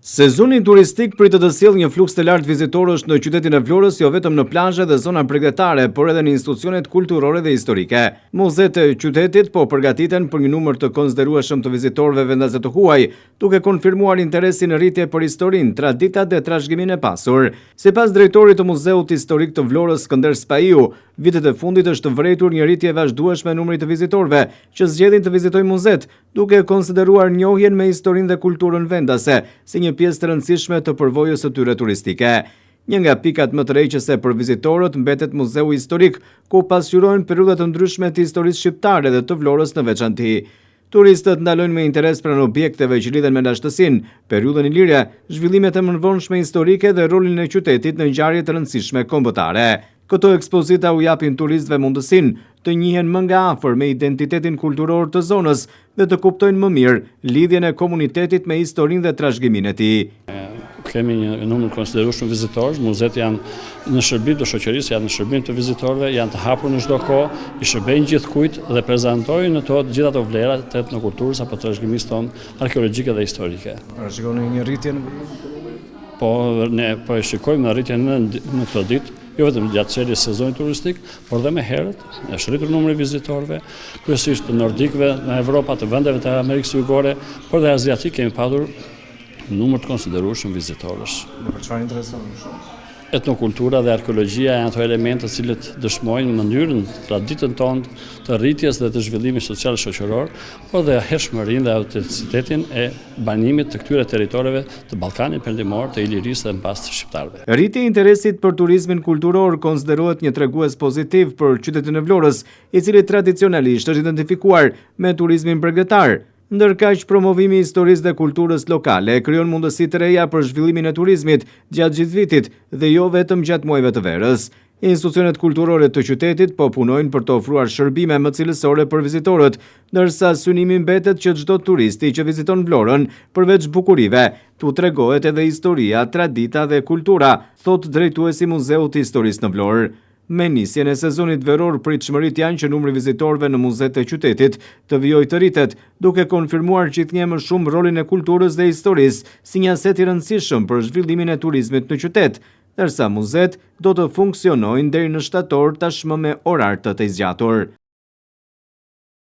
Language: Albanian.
Sezoni turistik pritet të sjellë një fluks të lartë vizitorësh në qytetin e Vlorës, jo vetëm në plazhe dhe zona bregdetare, por edhe në institucionet kulturore dhe historike. Muzeet e qytetit po përgatiten për një numër të konsiderueshëm të vizitorëve vendase të huaj, duke konfirmuar interesin në rritje për historinë, traditat dhe trashëgiminë e pasur. Sipas drejtorit të Muzeut Historik të Vlorës, Skënder Spaiu, vitet e fundit është vërejtur një rritje vazhdueshme e numrit të vizitorëve që zgjedhin të vizitojnë muzet, duke konsideruar njohjen me historinë dhe kulturën vendase si një pjesë të rëndësishme të përvojës së tyre turistike. Një nga pikat më të rrëqëse për vizitorët mbetet Muzeu Historik, ku pasqyrohen periudha të ndryshme të historisë shqiptare dhe të Vlorës në veçantë. Turistët ndalojnë me interes pranë objekteve që lidhen me lashtësinë, periudhën ilire, zhvillimet e mëndvonshme historike dhe rolin e qytetit në ngjarje të rëndësishme kombëtare. Këto ekspozita u japin turistëve mundësinë të njihen më nga afër me identitetin kulturor të zonës dhe të kuptojnë më mirë lidhjen e komunitetit me historinë dhe trashëgiminë e tij. Kemi një numër konsiderueshëm vizitorësh, muzeet janë në shërbim të shoqërisë, janë në shërbim të vizitorëve, janë të hapur në çdo kohë, i shërbejnë gjithkujt dhe prezantojnë të gjitha ato vlera të etnokulturës apo trashëgimisë tonë arkeologjike dhe historike. Shikoni një rritje Po ne po e shikojmë rritjen në këtë ditë, jo vetëm gjatë çeljes sezonit turistik, por dhe më herët, është rritur numri i vizitorëve, kryesisht të nordikëve në Evropë, të vendeve të Amerikës Jugore, por dhe aziatik kemi patur numër të konsiderueshëm vizitorësh. Për çfarë intereson? Etnokultura dhe arkeologjia janë ato elemente të cilët dëshmojnë mënyrën, traditën tonë të rritjes dhe të zhvillimit social shoqëror, por dhe hershmërinë dhe autenticitetin e banimit të këtyre territoreve të Ballkanit Perëndimor, të Ilirisë dhe mbas të shqiptarëve. Rritja e interesit për turizmin kulturor konsiderohet një tregues pozitiv për qytetin e Vlorës, i cili tradicionalisht është identifikuar me turizmin bregdetar. Ndërkaq promovimi i historisë dhe kulturës lokale krijon mundësi të reja për zhvillimin e turizmit gjatë gjithë vitit dhe jo vetëm gjatë muajve të verës. Institucionet kulturore të qytetit po punojnë për të ofruar shërbime më cilësore për vizitorët, ndërsa synimi mbetet që çdo turisti që viziton Vlorën, përveç bukurive, t'u tregohet edhe historia, tradita dhe kultura, thot drejtuesi Muzeut Historisë në Vlorë. Me nisjen e sezonit veror, pritshmëritë janë që numri vizitorëve në muzeet e qytetit të vijojë të rritet, duke konfirmuar gjithnjë më shumë rolin e kulturës dhe historisë si një aset i rëndësishëm për zhvillimin e turizmit në qytet, ndërsa muzeet do të funksionojnë deri në shtator tashmë me orar të zgjatur.